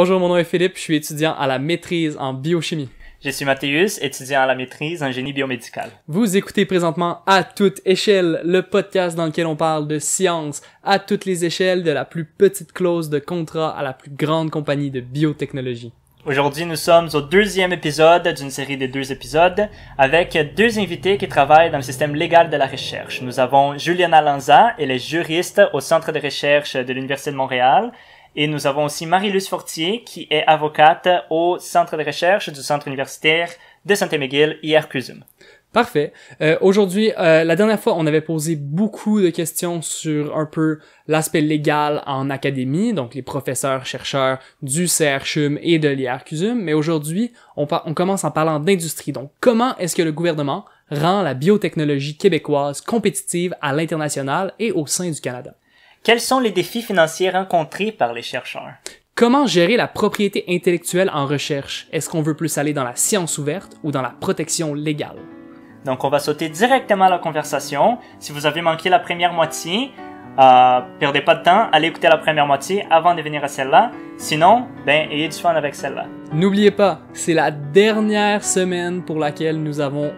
Bonjour, mon nom est Philippe, je suis étudiant à la maîtrise en biochimie. Je suis Mathéus, étudiant à la maîtrise en génie biomédical. Vous écoutez présentement À toute échelle, le podcast dans lequel on parle de science à toutes les échelles, de la plus petite clause de contrat à la plus grande compagnie de biotechnologie. Aujourd'hui, nous sommes au deuxième épisode d'une série de 2 épisodes avec 2 invités qui travaillent dans le système légal de la recherche. Nous avons Juliana Lanza, elle est juriste au Centre de recherche de l'Université de Montréal. Et nous avons aussi Marie-Luce Fortier, qui est avocate au Centre de recherche du Centre universitaire de Saint-Émile, IRCUSUM. Parfait. Aujourd'hui, la dernière fois, on avait posé beaucoup de questions sur un peu l'aspect légal en académie, donc les professeurs, chercheurs du CRCHUM et de l'IRCUSUM. Mais aujourd'hui, on commence en parlant d'industrie. Donc, comment est-ce que le gouvernement rend la biotechnologie québécoise compétitive à l'international et au sein du Canada? Quels sont les défis financiers rencontrés par les chercheurs? Comment gérer la propriété intellectuelle en recherche? Est-ce qu'on veut plus aller dans la science ouverte ou dans la protection légale? Donc, on va sauter directement à la conversation. Si vous avez manqué la première moitié, perdez pas de temps, allez écouter la première moitié avant de venir à celle-là. Sinon, ayez du fun avec celle-là. N'oubliez pas, c'est la dernière semaine pour laquelle nous avons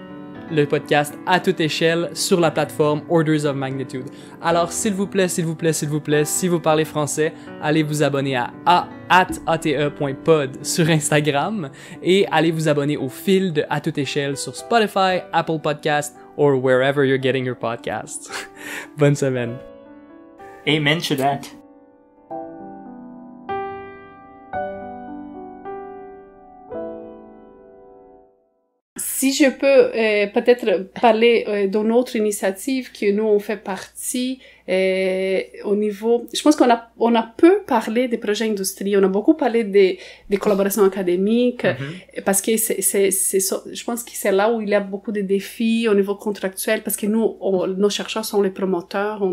le podcast à toute échelle sur la plateforme Orders of Magnitude. Alors, s'il vous plaît, si vous parlez français, allez vous abonner à ate.pod sur Instagram et allez vous abonner au fil de À toute échelle sur Spotify, Apple Podcasts or wherever you're getting your podcasts. Bonne semaine. Amen to that. Si je peux peut-être parler d'une autre initiative que nous on fait partie au niveau, je pense qu'on a peu parlé des projets industriels, on a beaucoup parlé des collaborations académiques parce que je pense que c'est là où il y a beaucoup de défis au niveau contractuel parce que nous nos chercheurs sont les promoteurs, on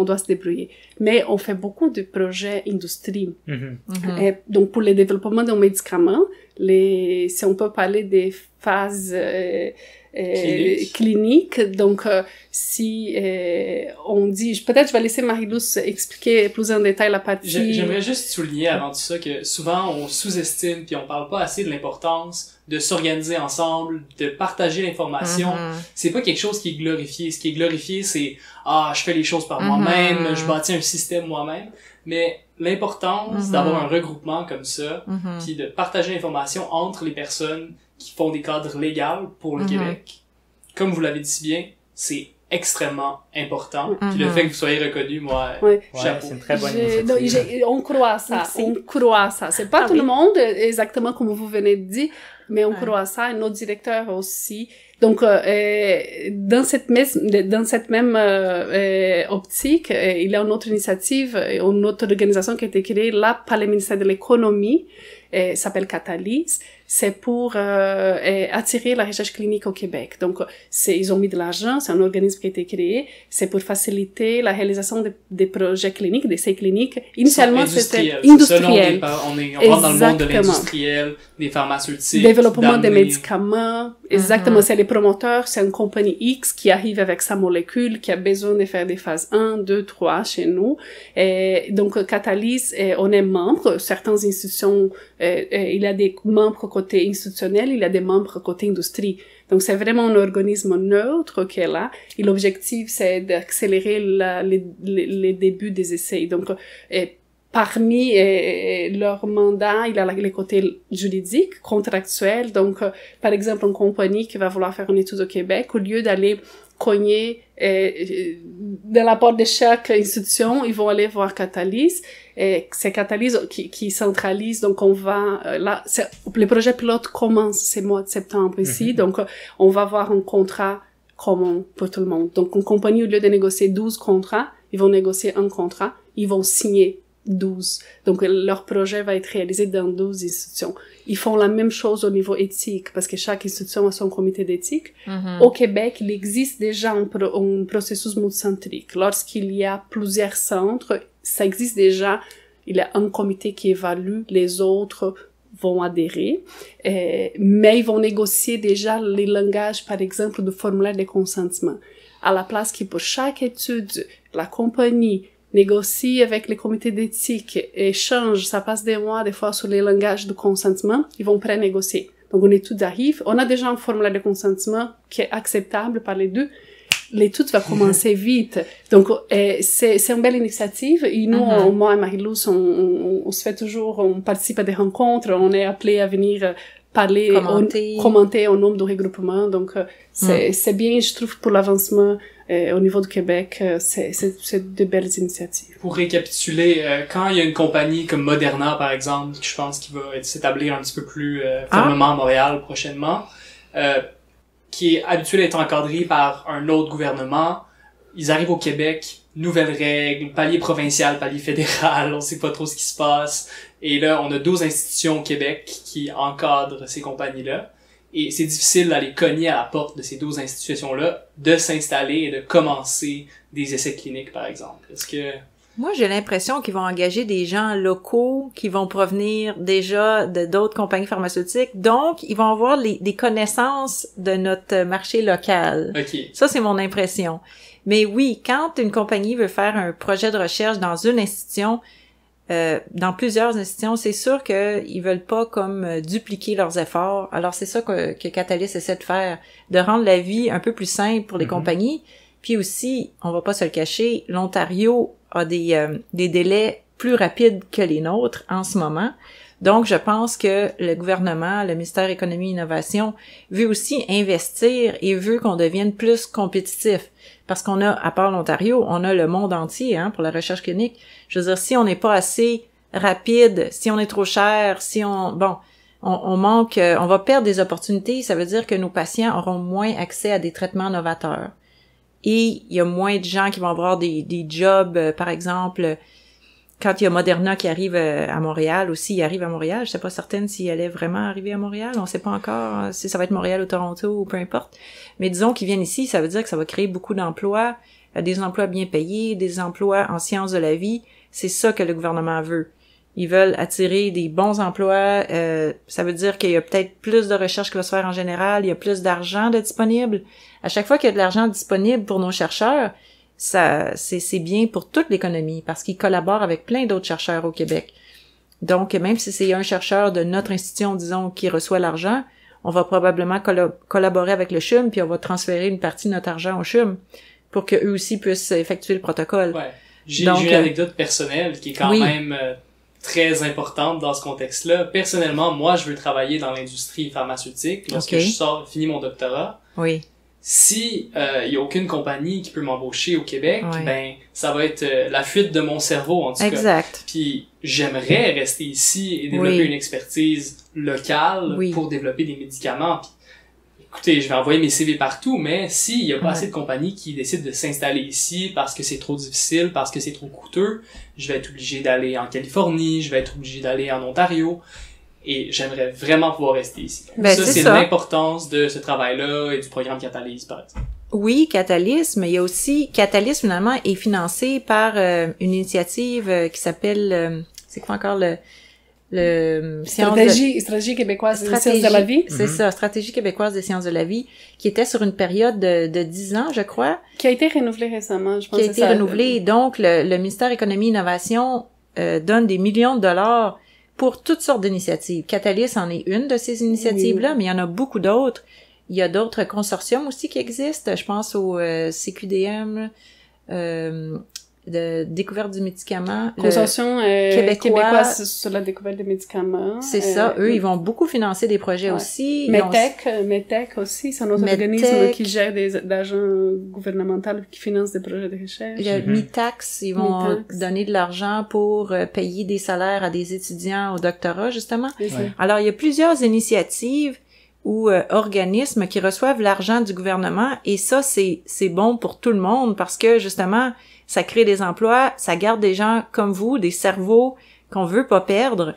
doit se débrouiller. Mais on fait beaucoup de projets industrie. Et donc, pour le développement d'un médicament, si on peut parler des phases cliniques, donc si on dit... Peut-être je vais laisser Marie-Luce expliquer plus en détail la partie... J'aimerais juste souligner avant tout ça que souvent on sous-estime puis on parle pas assez de l'importance de s'organiser ensemble, de partager l'information. C'est pas quelque chose qui est glorifié. Ce qui est glorifié, c'est je fais les choses par moi-même, je bâtis un système moi-même. Mais l'importance d'avoir un regroupement comme ça, puis de partager l'information entre les personnes qui font des cadres légaux pour le Québec, comme vous l'avez dit si bien, c'est extrêmement important. Puis le fait que vous soyez reconnu, moi, chapeau. C'est une très bonne initiative. On croit à ça. On croit à ça. C'est pas tout le monde exactement comme vous venez de dire, mais on croit à ça. Et notre directeur aussi. Donc, dans cette même optique, il y a une autre initiative, une autre organisation qui a été créée là par le ministère de l'économie, s'appelle Catalyse. C'est pour attirer la recherche clinique au Québec. Donc, ils ont mis de l'argent, c'est un organisme qui a été créé, c'est pour faciliter la réalisation des projets cliniques, des essais cliniques. Initialement, c'était industriel. On rentre dans le monde de l'industriel, des pharmaceutiques, développement des médicaments. Exactement, c'est les promoteurs, c'est une compagnie X qui arrive avec sa molécule, qui a besoin de faire des phases 1, 2, 3 chez nous. Et donc, Catalyse, on est membre, certaines institutions, il y a des membres côté institutionnel, il y a des membres côté industrie. Donc, c'est vraiment un organisme neutre qui est là. Et l'objectif, c'est d'accélérer les débuts des essais. Donc, parmi leur mandat, il y a les côtés juridiques, contractuels. Donc, par exemple, une compagnie qui va vouloir faire une étude au Québec, au lieu d'aller cogner de la porte de chaque institution, ils vont aller voir Catalyse. C'est Catalyse qui centralise, donc on va le projet pilote commence ce mois de septembre ici, donc on va avoir un contrat commun pour tout le monde. Donc une compagnie, au lieu de négocier 12 contrats, ils vont négocier un contrat, ils vont signer 12. Donc leur projet va être réalisé dans 12 institutions. Ils font la même chose au niveau éthique, parce que chaque institution a son comité d'éthique. Au Québec, il existe déjà un processus multicentrique. Lorsqu'il y a plusieurs centres, ça existe déjà, il y a un comité qui évalue, les autres vont adhérer, mais ils vont négocier déjà les langages, par exemple, de formulaire de consentement. À la place que pour chaque étude, la compagnie négocie avec les comités d'éthique, échange, ça passe des mois, des fois, sur les langages de consentement, ils vont pré-négocier. Donc, une étude arrive, on a déjà un formulaire de consentement qui est acceptable par les deux. L'étude va commencer vite. Donc, c'est une belle initiative. Et nous, moi et Marie-Luz, on se fait toujours, on participe à des rencontres, on est appelé à venir parler, commenter au nombre de regroupements. Donc, c'est bien, je trouve, pour l'avancement au niveau du Québec, c'est de belles initiatives. Pour récapituler, quand il y a une compagnie comme Moderna, par exemple, je pense qu'il va s'établir un petit peu plus fermement à Montréal prochainement, qui est habitué à être encadré par un autre gouvernement, ils arrivent au Québec, nouvelles règles, palier provincial, palier fédéral, on sait pas trop ce qui se passe. Et là, on a 12 institutions au Québec qui encadrent ces compagnies-là. Et c'est difficile d'aller cogner à la porte de ces 12 institutions-là, de s'installer et de commencer des essais cliniques, par exemple. Est-ce que... Moi, j'ai l'impression qu'ils vont engager des gens locaux qui vont provenir déjà de d'autres compagnies pharmaceutiques. Donc, ils vont avoir des connaissances de notre marché local. Okay. Ça, c'est mon impression. Mais oui, quand une compagnie veut faire un projet de recherche dans une institution, dans plusieurs institutions, c'est sûr qu'ils veulent pas comme dupliquer leurs efforts. Alors, c'est ça que Catalyst essaie de faire, de rendre la vie un peu plus simple pour les compagnies. Puis aussi, on va pas se le cacher, l'Ontario a des délais plus rapides que les nôtres en ce moment. Donc, je pense que le gouvernement, le ministère Économie et Innovation, veut aussi investir et veut qu'on devienne plus compétitif. Parce qu'on a, à part l'Ontario, on a le monde entier pour la recherche clinique. Je veux dire, si on n'est pas assez rapide, si on est trop cher, si on manque, on va perdre des opportunités, ça veut dire que nos patients auront moins accès à des traitements novateurs. Et il y a moins de gens qui vont avoir des jobs, par exemple, quand il y a Moderna qui arrive à Montréal aussi, il arrive à Montréal, je sais pas certaine s'il allait vraiment arriver à Montréal, on sait pas encore si ça va être Montréal ou Toronto ou peu importe. Mais disons qu'ils viennent ici, ça veut dire que ça va créer beaucoup d'emplois, des emplois bien payés, des emplois en sciences de la vie. C'est ça que le gouvernement veut. Ils veulent attirer des bons emplois, ça veut dire qu'il y a peut-être plus de recherche qui va se faire en général, il y a plus d'argent de disponible. À chaque fois qu'il y a de l'argent disponible pour nos chercheurs, ça c'est bien pour toute l'économie parce qu'ils collaborent avec plein d'autres chercheurs au Québec. Donc, même si c'est un chercheur de notre institution, disons, qui reçoit l'argent, on va probablement collaborer avec le CHUM puis on va transférer une partie de notre argent au CHUM pour qu'eux aussi puissent effectuer le protocole. Ouais. J'ai une anecdote personnelle qui est quand même très importante dans ce contexte-là. Personnellement, moi, je veux travailler dans l'industrie pharmaceutique lorsque je finis mon doctorat. Oui. Si il y a aucune compagnie qui peut m'embaucher au Québec, ben ça va être la fuite de mon cerveau en tout cas. Exact. Puis j'aimerais rester ici et développer une expertise locale pour développer des médicaments. Puis, écoutez, je vais envoyer mes CV partout, mais s'il y a pas assez de compagnies qui décident de s'installer ici parce que c'est trop difficile, parce que c'est trop coûteux, je vais être obligé d'aller en Californie, je vais être obligé d'aller en Ontario. Et j'aimerais vraiment pouvoir rester ici. Ben, ça, c'est l'importance de ce travail-là et du programme Catalyst, par exemple. Oui, Catalyst, mais il y a aussi... Catalyst, finalement, est financé par une initiative qui s'appelle... c'est quoi encore Stratégie québécoise des sciences de la vie. C'est ça, Stratégie québécoise des sciences de la vie, qui était sur une période de 10 ans, je crois. Qui a été renouvelée récemment, je pense. Qui a été renouvelée. Donc, le ministère Économie et Innovation donne des millions de dollars pour toutes sortes d'initiatives. Catalyst en est une de ces initiatives-là, mais il y en a beaucoup d'autres. Il y a d'autres consortiums aussi qui existent. Je pense au CQDM, de découverte du médicament. Consortium québécois sur la découverte des médicaments. C'est ça. Eux, ils vont beaucoup financer des projets aussi. METEC aussi, c'est un autre organisme qui gère des agents gouvernementaux qui financent des projets de recherche. Le MITAX, ils vont donner de l'argent pour payer des salaires à des étudiants au doctorat, justement. Alors, il y a plusieurs initiatives ou organismes qui reçoivent l'argent du gouvernement et ça, c'est bon pour tout le monde parce que, justement, ça crée des emplois, ça garde des gens comme vous, des cerveaux qu'on veut pas perdre.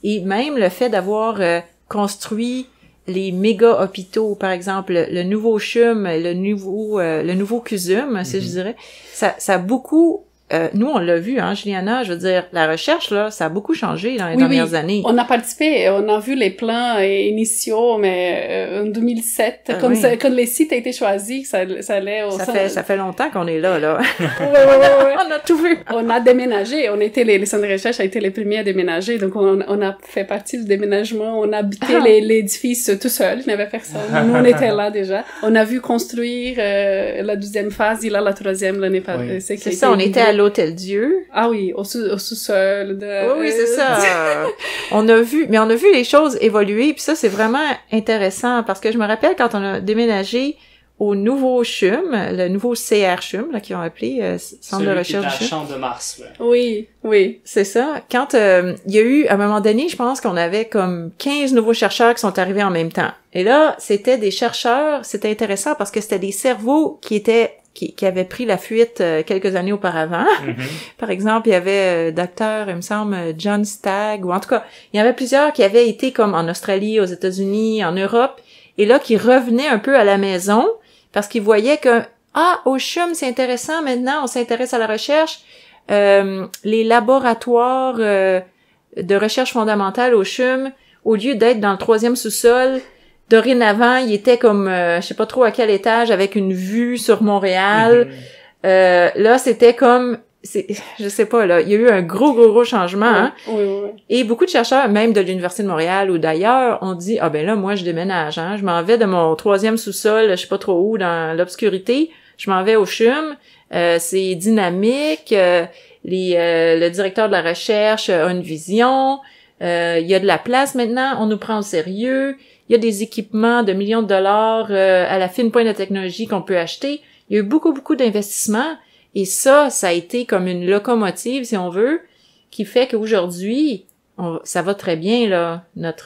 Et même le fait d'avoir construit les méga hôpitaux, par exemple, le nouveau CHUM, le nouveau CUSUM, si je dirais, ça a beaucoup nous, on l'a vu, hein, Juliana, je veux dire, la recherche, là, ça a beaucoup changé dans les dernières années. On a participé, on a vu les plans initiaux, mais en 2007, quand les sites a été choisis, ça allait au Ça fait longtemps qu'on est là. Ouais. On a tout vu. On a déménagé, on était les centres de recherche a été les premiers à déménager, donc on a fait partie du déménagement, on habitait l'édifice tout seul, il n'y avait personne. Nous, on était là déjà. On a vu construire la 12e phase, il a la 3e l'année passée. C'est ça, on était à l'Hôtel Dieu. Ah oui, au sous-sol de... Oui, c'est ça. on a vu les choses évoluer, puis ça, c'est vraiment intéressant, parce que je me rappelle quand on a déménagé au nouveau CHUM, le nouveau CR CHUM, là, qu'ils ont appelé Centre de recherche du CHUM. Celui qui est à Champ de Mars, ouais. Oui. C'est ça. Quand il y a eu, à un moment donné, je pense qu'on avait comme 15 nouveaux chercheurs qui sont arrivés en même temps. Et là, c'était des chercheurs, c'était intéressant parce que c'était des cerveaux qui avaient pris la fuite quelques années auparavant. Par exemple, il y avait docteur, il me semble, John Stagg, ou en tout cas, il y avait plusieurs qui avaient été comme en Australie, aux États-Unis, en Europe, et là, qui revenaient un peu à la maison parce qu'ils voyaient que, au CHUM, c'est intéressant, maintenant, on s'intéresse à la recherche. Les laboratoires de recherche fondamentale au CHUM, au lieu d'être dans le 3e sous-sol, dorénavant, il était comme, je sais pas trop à quel étage, avec une vue sur Montréal. Là, c'était comme, je sais pas, là, il y a eu un gros changement, hein. Oui. Et beaucoup de chercheurs, même de l'Université de Montréal ou d'ailleurs, ont dit, ben là, moi, je déménage, hein. Je m'en vais de mon 3e sous-sol, je sais pas trop où, dans l'obscurité. Je m'en vais au CHUM. C'est dynamique. Le directeur de la recherche a une vision. Il y a de la place maintenant. On nous prend au sérieux. Il y a des équipements de millions de dollars à la fine pointe de technologie qu'on peut acheter. Il y a eu beaucoup d'investissements. Et ça a été comme une locomotive, si on veut, qui fait qu'aujourd'hui, ça va très bien, là. Notre,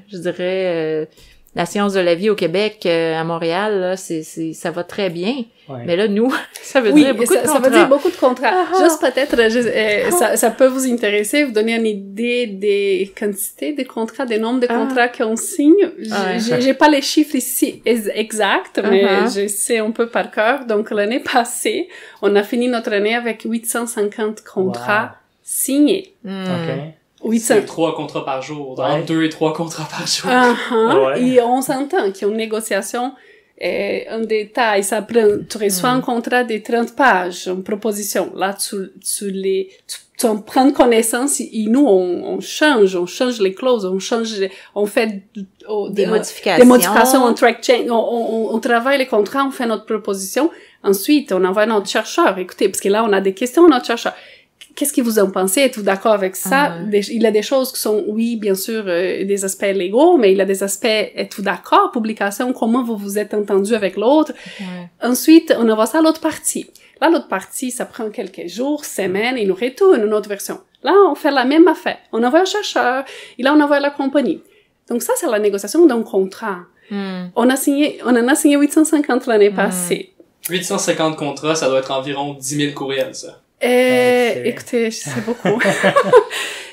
je dirais, la science de la vie au Québec, à Montréal, là, ça va très bien. Ouais. Mais là, nous, ça veut dire beaucoup de contrats. Ça veut dire beaucoup de contrats. Juste peut-être, ça peut vous intéresser, vous donner une idée des quantités de contrats, des nombres de contrats qu'on signe. J'ai pas les chiffres ici exacts, mais je sais un peu par cœur. Donc, l'année passée, on a fini notre année avec 850 contrats signés. C'est 3 contrats par jour, entre 2 et 3 contrats par jour. Et on s'entend qu'il y a une négociation en détail. Ça prend, tu reçois un contrat de 30 pages, une proposition. Là, tu en prends connaissance et nous, on change les clauses, on fait des modifications, on track change, on travaille les contrats, on fait notre proposition. Ensuite, on envoie notre chercheur. Écoutez, parce que là, on a des questions à notre chercheur. Qu'est-ce que vous en pensez? Êtes-vous d'accord avec ça? Il y a des choses qui sont, oui, bien sûr, des aspects légaux, mais il y a des aspects, êtes-vous d'accord? Publication, comment vous vous êtes entendu avec l'autre? Ensuite, on envoie ça à l'autre partie. Là, l'autre partie, ça prend quelques jours, semaines, il nous retourne une autre version. Là, on fait la même affaire. On envoie un chercheur, et là, on envoie la compagnie. Donc ça, c'est la négociation d'un contrat. On en a signé 850 l'année passée. 850 contrats, ça doit être environ 10 000 courriels, ça. Écoutez, c'est beaucoup.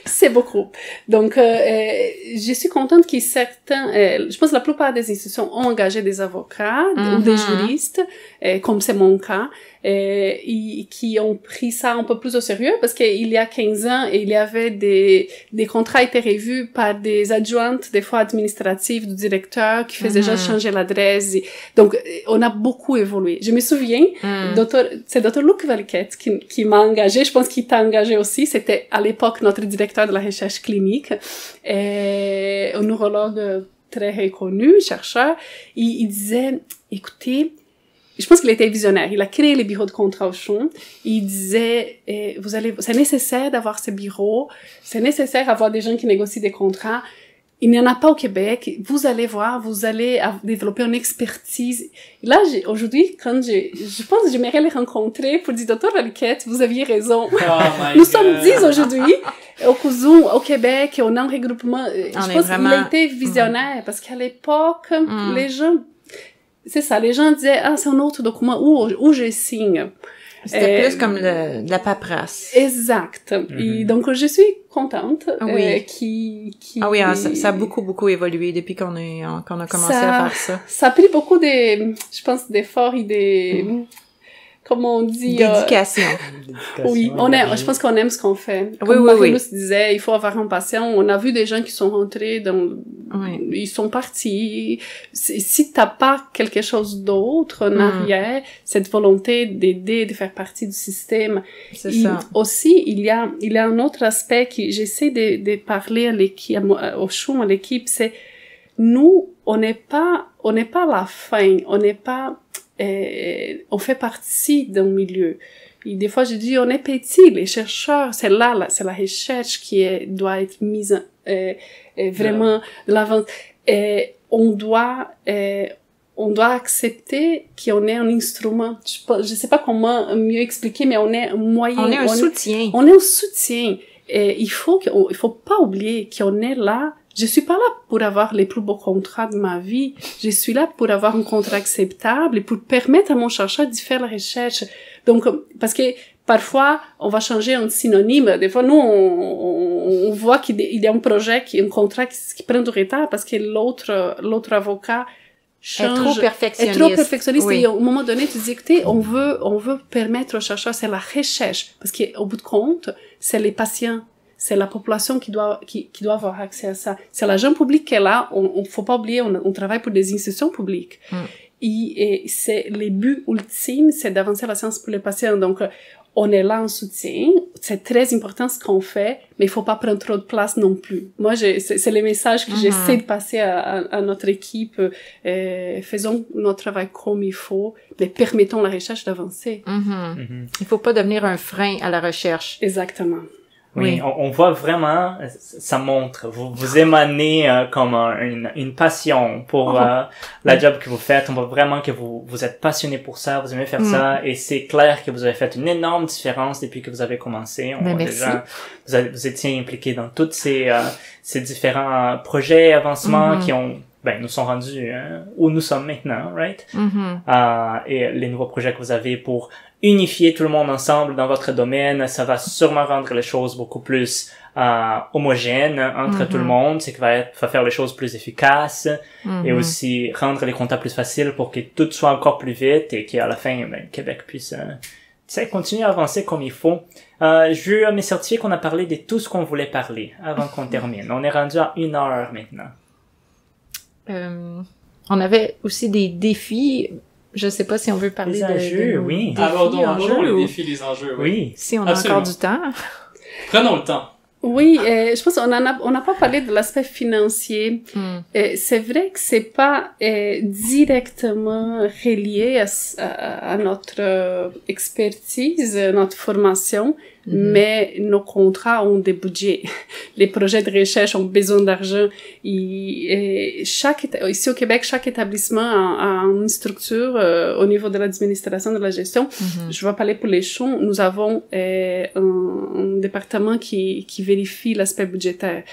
C'est beaucoup. Donc, je suis contente que certains, je pense que la plupart des institutions ont engagé des avocats ou des juristes, comme c'est mon cas, qui ont pris ça un peu plus au sérieux parce qu'il y a 15 ans, il y avait des contrats étaient revus par des adjointes, des fois administratives du directeur qui faisaient déjà changer l'adresse. Donc, on a beaucoup évolué. Je me souviens, c'est Dr. Luc Valquette qui m'a engagé. Je pense qu'il t'a engagé aussi. C'était à l'époque notre directeur de la recherche clinique, un neurologue très reconnu, chercheur. Il disait, écoutez, je pense qu'il était visionnaire. Il a créé les bureaux de contrat au CHUM. Il disait, c'est nécessaire d'avoir ces bureaux. C'est nécessaire d'avoir des gens qui négocient des contrats. Il n'y en a pas au Québec. Vous allez voir, vous allez développer une expertise. Là, aujourd'hui, je pense que j'aimerais les rencontrer pour dire, Dr. Valquette, vous aviez raison. Nous sommes 10 aujourd'hui. Au Cousin, au Québec, on a un regroupement. Je pense qu'il a été visionnaire parce qu'à l'époque, les gens, c'est ça, les gens disaient, c'est un autre document où je signe. C'était plus comme de la paperasse. Exact. Et donc, je suis contente. Ça a beaucoup évolué depuis qu'on a commencé à faire ça. Ça a pris beaucoup je pense, d'efforts et comment on dit... Dédication. Oui, je pense qu'on aime ce qu'on fait. Oui, Comme oui, Marie-Louise disait, il faut avoir un patient. On a vu des gens qui sont rentrés ils sont partis. Si t'as pas quelque chose d'autre en arrière, cette volonté d'aider, de faire partie du système. C'est ça. Aussi, il y a un autre aspect qui, j'essaie de parler à l'équipe, au show, à l'équipe, c'est, nous, on n'est pas la fin, on n'est pas, on fait partie d'un milieu. Et des fois, je dis, on est petit, les chercheurs, c'est la recherche doit être mise vraiment de l'avant. Et on doit accepter qu'on est un instrument. Je sais pas comment mieux expliquer, mais on est un moyen. On est un soutien. On est un soutien. Et il faut pas oublier qu'on est là. Je suis pas là pour avoir les plus beaux contrats de ma vie. Je suis là pour avoir un contrat acceptable et pour permettre à mon chercheur de faire la recherche. Donc, parce que parfois, on va changer un synonyme. Des fois, nous, on voit qu'il y a un projet, un contrat qui prend du retard parce que l'autre avocat change. Est trop perfectionniste. Oui. Et au moment donné, tu dis, écoutez, on veut permettre aux chercheurs, c'est la recherche. Parce qu'au bout de compte, c'est les patients. C'est la population qui doit avoir accès à ça. C'est l'agent public qui est là. On faut pas oublier, on travaille pour des institutions publiques. Et c'est les buts ultimes, c'est d'avancer la science pour les patients. Donc, on est là en soutien. C'est très important ce qu'on fait, mais il faut pas prendre trop de place non plus. Moi, c'est les messages que j'essaie de passer à notre équipe. Faisons notre travail comme il faut, mais permettons la recherche d'avancer. Il faut pas devenir un frein à la recherche. Exactement. Oui, on voit vraiment, ça montre, vous émanez comme une passion pour la job que vous faites. On voit vraiment que vous êtes passionné pour ça, vous aimez faire ça, et c'est clair que vous avez fait une énorme différence depuis que vous avez commencé. Merci. Vous étiez impliqué dans tous ces différents projets, avancements qui nous sont rendus où nous sommes maintenant, right? Et les nouveaux projets que vous avez pour unifier tout le monde ensemble dans votre domaine, ça va sûrement rendre les choses beaucoup plus homogènes entre tout le monde, c'est que va faire les choses plus efficaces et aussi rendre les comptes plus faciles pour que tout soit encore plus vite et qu'à la fin, Québec puisse continuer à avancer comme il faut. Je veux me certifier qu'on a parlé de tout ce qu'on voulait parler avant qu'on termine. On est rendu à 1 heure maintenant. On avait aussi des défis. Je sais pas si on veut parler des enjeux, oui. Abordons les défis, les enjeux, oui. Si on a encore du temps. Prenons le temps. Oui, je pense qu'on n'a pas parlé de l'aspect financier. C'est vrai que c'est pas directement relié à notre expertise, notre formation, mais nos contrats ont des budgets. Les projets de recherche ont besoin d'argent. Ici au Québec, chaque établissement a une structure au niveau de l'administration de la gestion. Je vais parler pour les champs. Nous avons un département qui vérifie l'aspect budgétaire.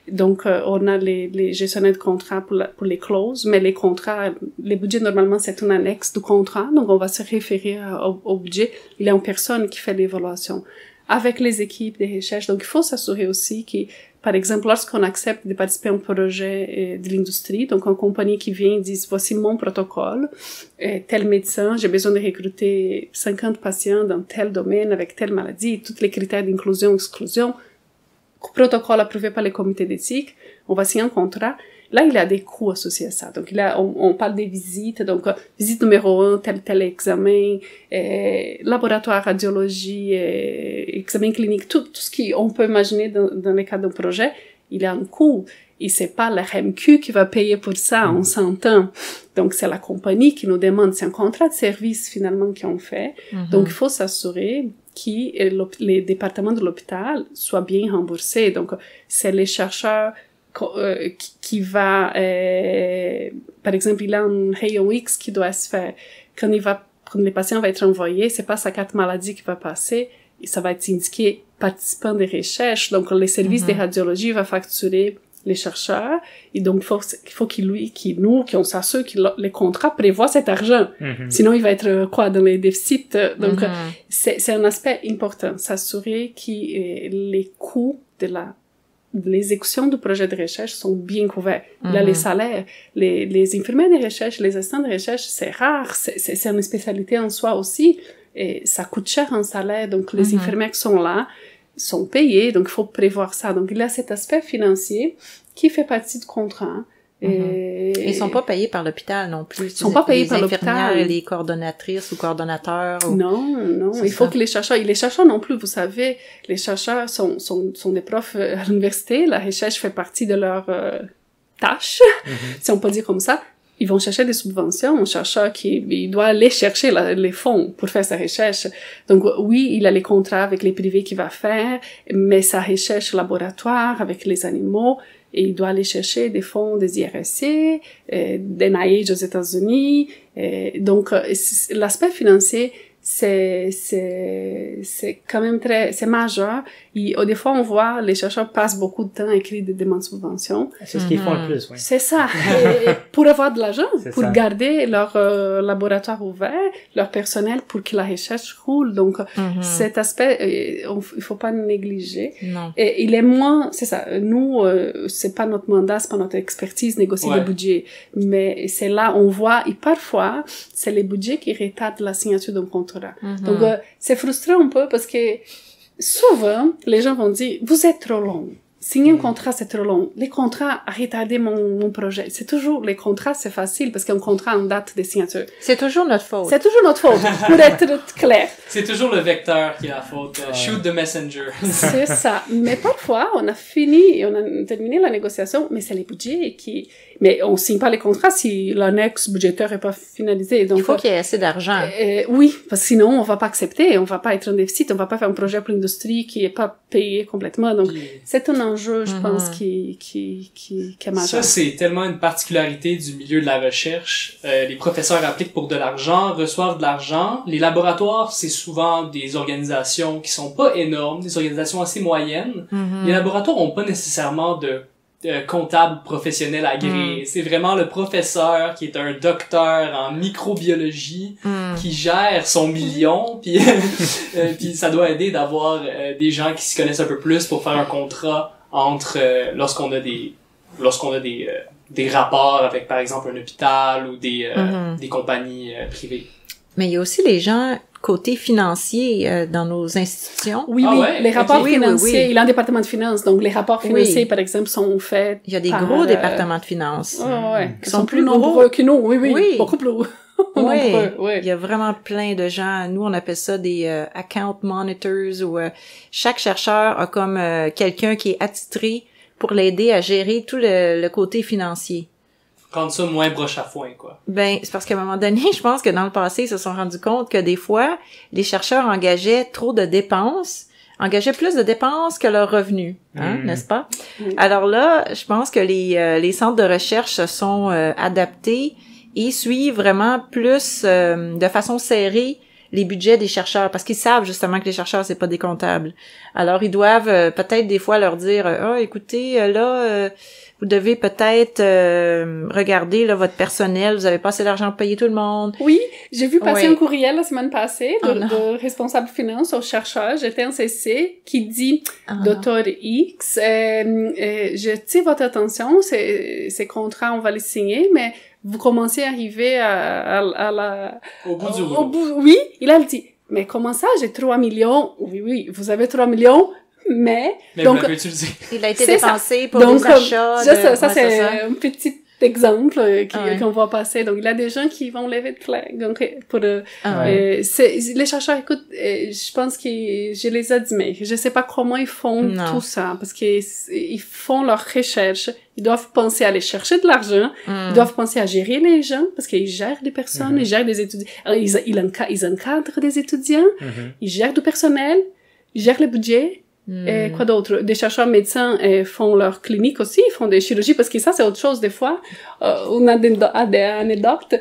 Donc, on a les gestionnaires de contrats pour les clauses, mais les contrats, les budgets, normalement, c'est une annexe du contrat. Donc, on va se référer au budget. Il y a une personne qui fait l'évaluation avec les équipes de recherche. Donc, il faut s'assurer aussi que, par exemple, lorsqu'on accepte de participer à un projet de l'industrie, donc une compagnie qui vient et dit, voici mon protocole, tel médecin, j'ai besoin de recruter 50 patients dans tel domaine avec telle maladie, tous les critères d'inclusion, exclusion, protocole approuvé par les comités d'éthique, on va signer un contrat. Là, il y a des coûts associés à ça. Donc, là, on parle des visites. Donc, visite numéro 1, tel examen, laboratoire, radiologie, examen clinique, tout ce qu'on peut imaginer dans le cadre d'un projet, il y a un coût. Et c'est pas la RMQ qui va payer pour ça, on s'entend. Donc, c'est la compagnie qui nous demande. C'est un contrat de service, finalement, qu'on fait. Donc, il faut s'assurer que les départements de l'hôpital soient bien remboursés. Donc, c'est les chercheurs qui va, par exemple, il a un rayon X qui doit se faire. Quand le patient va être envoyé, c'est pas sa carte maladie qui va passer, et ça va être indiqué participant des recherches. Donc, les services de radiologie va facturer les chercheurs, et donc il faut qu'on s'assure que les contrats prévoient cet argent. Sinon, il va être dans les déficits. Donc, c'est un aspect important, s'assurer que les coûts de l'exécution du projet de recherche sont bien couverts. Là, les salaires, les infirmières de recherche, les assistants de recherche, c'est rare, c'est une spécialité en soi aussi. et ça coûte cher un salaire, donc les infirmières qui sont là sont payées, donc il faut prévoir ça. Donc il y a cet aspect financier qui fait partie du contrat. Et ils sont pas payés par l'hôpital non plus. Ils sont pas payés par l'hôpital. Les infirmières et les coordonnatrices ou coordonnateurs. Non. Il faut que les chercheurs non plus, vous savez, les chercheurs sont des profs à l'université. La recherche fait partie de leur tâche, si on peut dire comme ça. Ils vont chercher des subventions. Un chercheur il doit aller chercher les fonds pour faire sa recherche. Donc oui, il a les contrats avec les privés qu'il va faire, mais sa recherche laboratoire avec les animaux, et il doit aller chercher des fonds des IRSC, des NIH aux États-Unis. Donc, l'aspect financier, c'est quand même c'est majeur. Des fois, on voit, les chercheurs passent beaucoup de temps à écrire des demandes de subventions. C'est ce qu'ils font le plus, oui. C'est ça. Pour avoir de l'argent, pour garder leur laboratoire ouvert, leur personnel, pour que la recherche roule. Donc, cet aspect, il faut pas négliger. Non. Et il est moins, c'est ça. Nous, c'est pas notre mandat, c'est pas notre expertise négocier le budget. Mais c'est là, on voit, et parfois, c'est les budgets qui retardent la signature d'un contrat. Donc, c'est frustrant un peu parce que souvent, les gens vont dire, vous êtes trop long. Signer un contrat, c'est trop long. Les contrats a retardé mon projet. C'est toujours, les contrats, c'est facile parce qu'un contrat en date de signature. C'est toujours notre faute. C'est toujours notre faute, pour être clair. C'est toujours le vecteur qui a la faute. Shoot the messenger. C'est ça. Mais parfois, on a fini et on a terminé la négociation, mais c'est les budgets mais on signe pas les contrats si l'annexe budgétaire est pas finalisée. Donc, il faut qu'il y ait assez d'argent. Oui, parce que sinon, on va pas accepter, on va pas être en déficit, on va pas faire un projet pour l'industrie qui est pas payé complètement. Donc, c'est un enjeu, je pense, qui est majeur. Ça, c'est tellement une particularité du milieu de la recherche. Les professeurs appliquent pour de l'argent, reçoivent de l'argent. Les laboratoires, c'est souvent des organisations qui sont pas énormes, des organisations assez moyennes. Les laboratoires ont pas nécessairement de comptable professionnel agréé. C'est vraiment le professeur qui est un docteur en microbiologie qui gère son million, puis puis ça doit aider d'avoir des gens qui s'y connaissent un peu plus pour faire un contrat entre lorsqu'on a des rapports avec par exemple un hôpital ou des compagnies privées. Mais il y a aussi les gens côté financier dans nos institutions. Oui, les rapports financiers. Il y a un département de finances, donc les rapports financiers, par exemple, sont faits. Il y a des gros départements de finances. Qui sont plus nombreux que nous. Oui. Beaucoup plus nombreux. Il y a vraiment plein de gens. Nous, on appelle ça des account monitors, où chaque chercheur a comme quelqu'un qui est attitré pour l'aider à gérer tout le côté financier. Rendre ça moins broche à foin, quoi. Ben, c'est parce qu'à un moment donné, je pense que dans le passé, ils se sont rendus compte que des fois, les chercheurs engageaient plus de dépenses que leurs revenus, n'est-ce pas? Alors là, je pense que les centres de recherche se sont adaptés et suivent vraiment plus de façon serrée les budgets des chercheurs, parce qu'ils savent justement que les chercheurs, c'est pas des comptables. Alors, ils doivent peut-être des fois leur dire « écoutez, là... vous devez peut-être regarder là, votre personnel, vous avez pas assez d'argent pour payer tout le monde. » Oui, j'ai vu passer un courriel la semaine passée de responsable finance au chercheur, j'étais en CC, qui dit « Docteur X, je tire votre attention, ces contrats, on va les signer, mais vous commencez à arriver au bout du rouleau. » Oui, il a dit « Mais comment ça, j'ai 3 millions? » Oui, vous avez 3 millions. Mais donc, vous l'avez utilisé. Il a été dépensé pour des achats. Ça, c'est un petit exemple qu'on voit passer. Donc, il y a des gens qui vont lever de flag. Donc, les chercheurs, écoute, je pense que je les admire. Je sais pas comment ils font tout ça, parce qu'ils font leur recherche. Ils doivent penser à aller chercher de l'argent. Ils doivent penser à gérer les gens, parce qu'ils gèrent des personnes, ils gèrent des étudiants. Ils encadrent des étudiants, ils gèrent du personnel, ils gèrent le budget. Et quoi d'autre? Des chercheurs médecins font leur clinique aussi, ils font des chirurgies, parce que ça, c'est autre chose des fois. On a des anecdotes.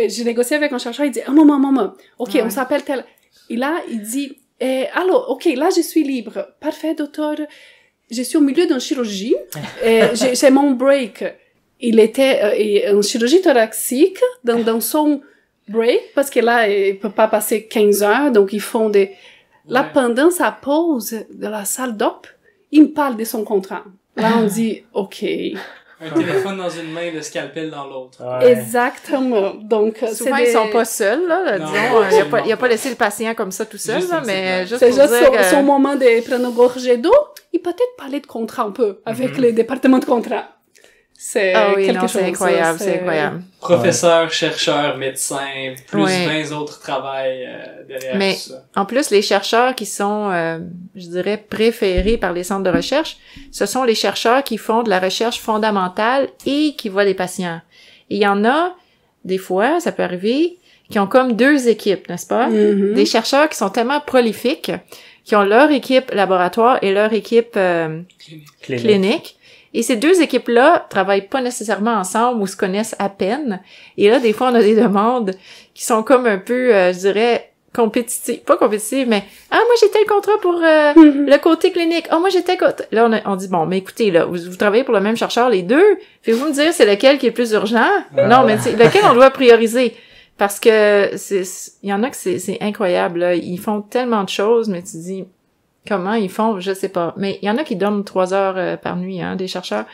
J'ai négocié avec un chercheur, il dit, maman, ok, on s'appelle tel. Et là, il dit, alors, ok, là, je suis libre. Parfait, docteur. Je suis au milieu d'une chirurgie. C'est mon break. Il était en chirurgie thoracique, dans son break, parce que là, il peut pas passer 15 heures, donc ils font des... Là, pendant sa pause de la salle d'op, il me parle de son contrat. Là, on dit, OK, Un téléphone dans une main, le scalpel dans l'autre. Ouais. Exactement. Donc, souvent, ils sont pas seuls, là. Non, Disons, il a pas laissé le patient comme ça tout seul, Juste là, une mais petite juste c'est pour juste dire son moment de prendre une gorgée d'eau. Il peut peut-être parler de contrat un peu avec les départements de contrat. C'est Ah oui, quelque non, chose. c'est incroyable, c'est incroyable. Professeur, chercheur, médecin, plus Ouais. 20 autres travails derrière Mais tout ça. en plus, les chercheurs qui sont, je dirais, préférés par les centres de recherche, ce sont les chercheurs qui font de la recherche fondamentale et qui voient les patients. Et il y en a, des fois, ça peut arriver, qui ont comme deux équipes, n'est-ce pas? Mhm. Des chercheurs qui sont tellement prolifiques, qui ont leur équipe laboratoire et leur équipe clinique. Et ces deux équipes-là travaillent pas nécessairement ensemble ou se connaissent à peine. Et là, des fois, on a des demandes qui sont comme un peu, je dirais, compétitives. Pas compétitives, mais « Ah, moi, j'ai tel contrat pour le côté clinique. Ah, moi, j'ai tel côté... » Là, on dit « Bon, mais écoutez, là, vous travaillez pour le même chercheur, les deux. Pouvez-vous me dire c'est lequel qui est le plus urgent? Non, mais c'est lequel on doit prioriser? » Parce que il y en a que c'est incroyable, là. Ils font tellement de choses, mais tu dis... Comment ils font, je sais pas. Mais il y en a qui dorment 3 heures par nuit, hein, des chercheurs.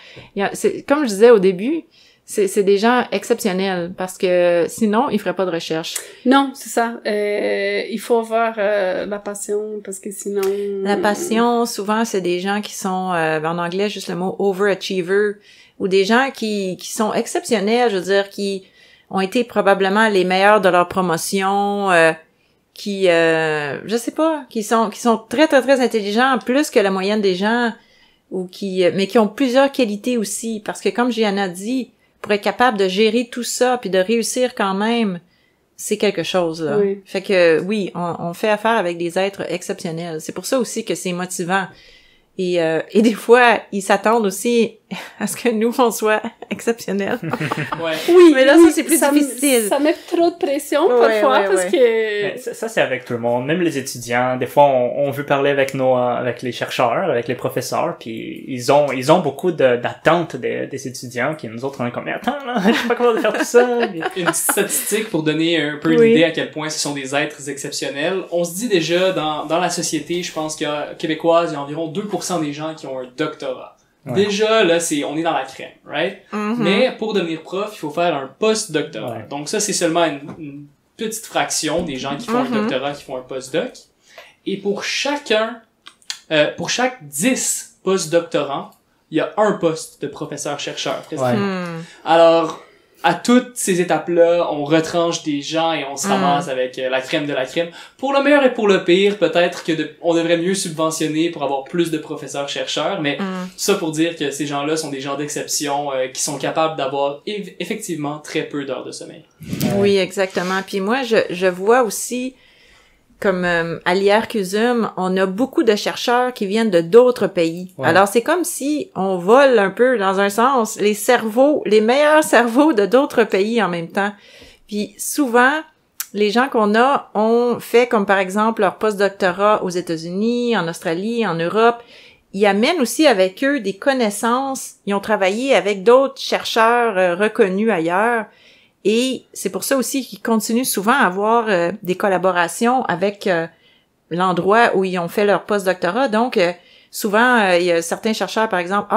Comme je disais au début, c'est des gens exceptionnels parce que sinon, ils feraient pas de recherche. Non, c'est ça. Il faut avoir la passion parce que sinon... La passion, souvent, c'est des gens qui sont, en anglais, juste le mot overachiever, ou des gens qui sont exceptionnels, je veux dire, qui ont été probablement les meilleurs de leur promotion, qui je sais pas, qui sont très très très intelligents, plus que la moyenne des gens, ou mais qui ont plusieurs qualités aussi, parce que comme Gianna dit, pour être capable de gérer tout ça puis de réussir quand même, c'est quelque chose là. Oui. Fait que oui, on fait affaire avec des êtres exceptionnels. C'est pour ça aussi que c'est motivant. Et des fois, ils s'attendent aussi à ce que nous, on soit exceptionnels. Ouais. Oui, mais là, oui, ça, c'est plus difficile. Ça met trop de pression Ouais, parfois ouais, parce ouais. que... Mais ça c'est avec tout le monde, même les étudiants. Des fois, on veut parler avec avec les chercheurs, avec les professeurs, puis ils ont beaucoup d'attentes des étudiants, qui nous autres on est comme, mais attends, là, je sais pas comment faire tout ça. Puis- Une petite statistique pour donner un peu une Oui. idée à quel point ce sont des êtres exceptionnels. On se dit déjà, dans la société, je pense qu'il y a, québécoise, il y a environ 2% des gens qui ont un doctorat. Ouais. Déjà, là, on est dans la crème, right? Mhm. Mais pour devenir prof, il faut faire un post-doctorat. Ouais. Donc ça, c'est seulement une petite fraction des gens qui font un doctorat, qui font un post-doc. Et pour chaque 10 post-doctorants, il y a un poste de professeur-chercheur. Ouais. Alors, à toutes ces étapes-là, on retranche des gens et on se ramasse avec la crème de la crème. Pour le meilleur et pour le pire, peut-être que on devrait mieux subventionner pour avoir plus de professeurs-chercheurs, mais ça pour dire que ces gens-là sont des gens d'exception qui sont capables d'avoir effectivement très peu d'heures de sommeil. Oui, exactement. Puis moi, je vois aussi, comme à l'IRCUSUM, on a beaucoup de chercheurs qui viennent de d'autres pays. Ouais. Alors, c'est comme si on vole un peu, dans un sens, les meilleurs cerveaux de d'autres pays en même temps. Puis souvent, les gens qu'on a ont fait, comme par exemple, leur post-doctorat aux États-Unis, en Australie, en Europe. Ils amènent aussi avec eux des connaissances. Ils ont travaillé avec d'autres chercheurs reconnus ailleurs. Et c'est pour ça aussi qu'ils continuent souvent à avoir des collaborations avec l'endroit où ils ont fait leur post-doctorat. Donc, souvent, il y a certains chercheurs, par exemple,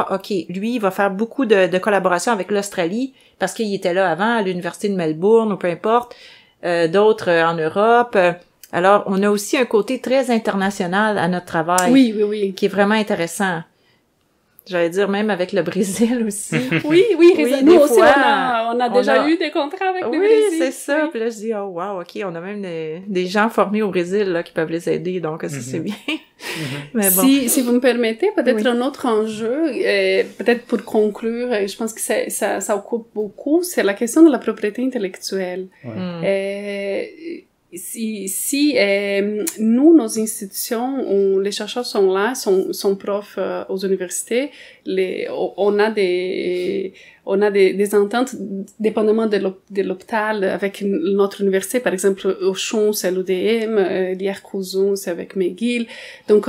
lui, il va faire beaucoup de collaborations avec l'Australie parce qu'il était là avant, à l'Université de Melbourne ou peu importe, d'autres en Europe. Alors, on a aussi un côté très international à notre travail Oui. qui est vraiment intéressant. J'allais dire même avec le Brésil aussi. Oui, des nous aussi, fois, on a déjà eu des contrats avec le Oui, Brésil. c'est ça. Oui. Puis là, je dis, oh wow, OK, on a même des gens formés au Brésil là qui peuvent les aider, donc ça, c'est bien. Mais bon. Si vous me permettez, peut-être Oui. un autre enjeu, peut-être pour conclure, je pense que ça occupe beaucoup, c'est la question de la propriété intellectuelle. Si nous, nos institutions, les chercheurs sont là, sont profs aux universités, on a des ententes dépendamment de l'hôpital avec notre université, par exemple au Chon c'est l'UDM, l'IRCUSUM c'est avec McGill. Donc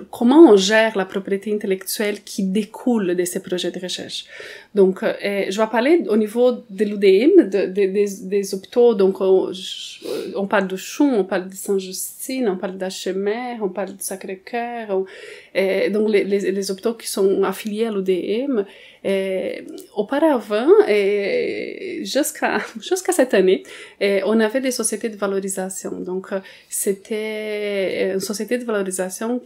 comment on gère la propriété intellectuelle qui découle de ces projets de recherche. Donc je vais parler au niveau de l'UDM, des hôpitaux. Donc on parle de Chou, on parle de Sainte-Justine, on parle d'Hmer, on parle de Sacré-Cœur, donc les hôpitaux qui sont affiliés à l'UDM. Auparavant, jusqu'à cette année, on avait des sociétés de valorisation. Donc, c'était une société de valorisation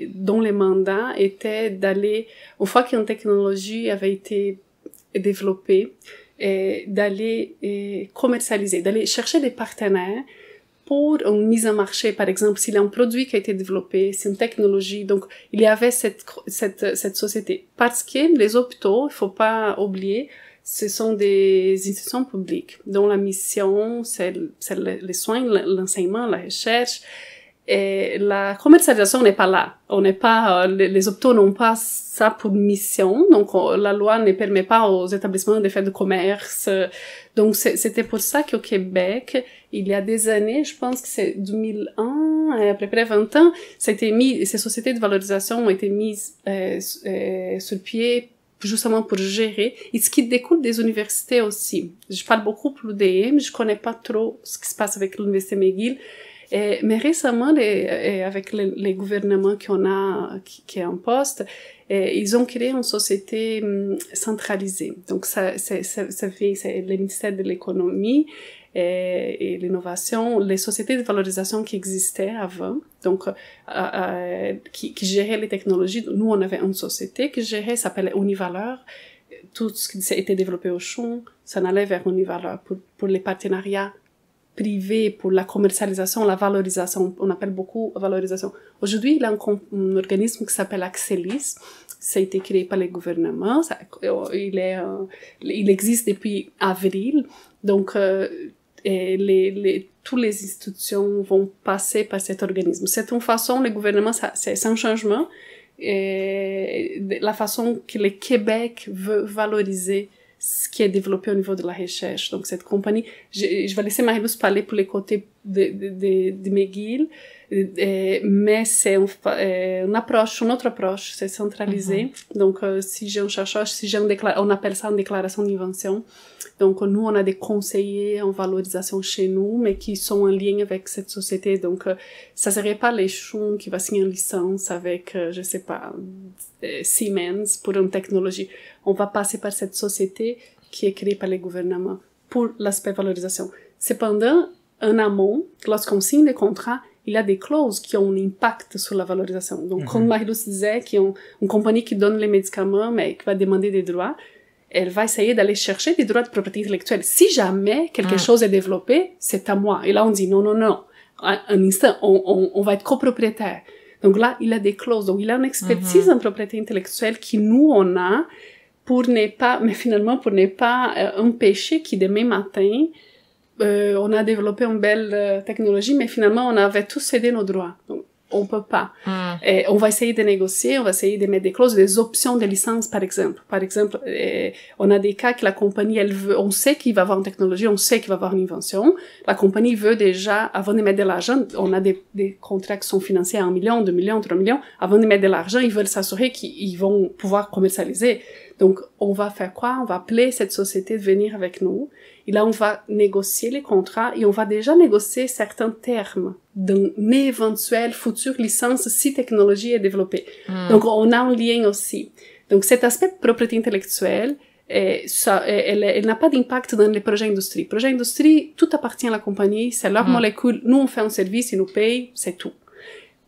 dont le mandat était d'aller, une fois qu'une technologie avait été développée, d'aller commercialiser, d'aller chercher des partenaires pour une mise en marché. Par exemple, s'il y a un produit qui a été développé, c'est une technologie, donc il y avait cette société. Parce que les hôpitaux, il faut pas oublier, ce sont des institutions publiques dont la mission, c'est les soins, l'enseignement, la recherche. Et la commercialisation n'est pas là. On n'est pas, les hôpitaux n'ont pas ça pour mission. Donc, la loi ne permet pas aux établissements de faire du commerce. Donc, c'était pour ça qu'au Québec, il y a des années, je pense que c'est 2001, à peu près 20 ans, ces sociétés de valorisation ont été mises, sur pied justement pour gérer, et ce qui découle des universités aussi. Je parle beaucoup pour l'UDM, je connais pas trop ce qui se passe avec l'Université McGill. Mais récemment, avec les gouvernements qui est en poste, ils ont créé une société centralisée. Donc, c'est le ministère de l'économie et l'innovation, les sociétés de valorisation qui existaient avant, donc qui géraient les technologies. Nous, on avait une société qui gérait, ça s'appelait Univaleur. Tout ce qui a été développé au Chou, ça allait vers Univaleur pour les partenariats privé, pour la commercialisation, la valorisation. On appelle beaucoup valorisation. Aujourd'hui, il y a un organisme qui s'appelle Axelis. Ça a été créé par les gouvernements. Il existe depuis avril. Donc, toutes les institutions vont passer par cet organisme. C'est une façon, le gouvernement, c'est un changement. La façon que le Québec veut valoriser ce qui est développé au niveau de la recherche. Donc, cette compagnie, je vais laisser Marie-Luce parler pour les côtés de McGill, mais c'est une autre approche, c'est centralisé. Donc, si j'ai un chercheur, on appelle ça une déclaration d'invention. Donc, nous, on a des conseillers en valorisation chez nous, mais qui sont en lien avec cette société. Donc, ça serait pas les Chou qui va signer une licence avec, je sais pas, Siemens pour une technologie. On va passer par cette société qui est créée par les gouvernements pour l'aspect valorisation. Cependant, en amont, lorsqu'on signe des contrats, il y a des clauses qui ont un impact sur la valorisation. Donc, comme Marie-Luce disait, qui ont une compagnie qui donne les médicaments, mais qui va demander des droits, elle va essayer d'aller chercher des droits de propriété intellectuelle. Si jamais quelque chose est développé, c'est à moi. Et là, on dit non. Un instant, on va être copropriétaire. Donc là, il y a des clauses. Donc, il y a une expertise en propriété intellectuelle qui nous, on a pour ne pas empêcher qui demain matin, on a développé une belle technologie, mais finalement, on avait tous cédé nos droits. Donc, on peut pas. On va essayer de négocier, on va essayer de mettre des clauses, des options de licence, par exemple. Par exemple, on a des cas que la compagnie, on sait qu'il va y avoir une technologie, on sait qu'il va y avoir une invention. La compagnie veut déjà, avant de mettre de l'argent, on a des contrats qui sont financés à 1 million, 2 millions, 3 millions. Avant de mettre de l'argent, ils veulent s'assurer qu'ils vont pouvoir commercialiser. Donc, on va faire quoi? On va appeler cette société de venir avec nous. Et là, on va négocier les contrats et on va déjà négocier certains termes d'une éventuelle future licence si technologie est développée. Donc, on a un lien aussi. Donc, cet aspect de propriété intellectuelle, elle n'a pas d'impact dans les projets industrie. Projet industrie, tout appartient à la compagnie, c'est leur molécule. Nous, on fait un service, ils nous payent, c'est tout.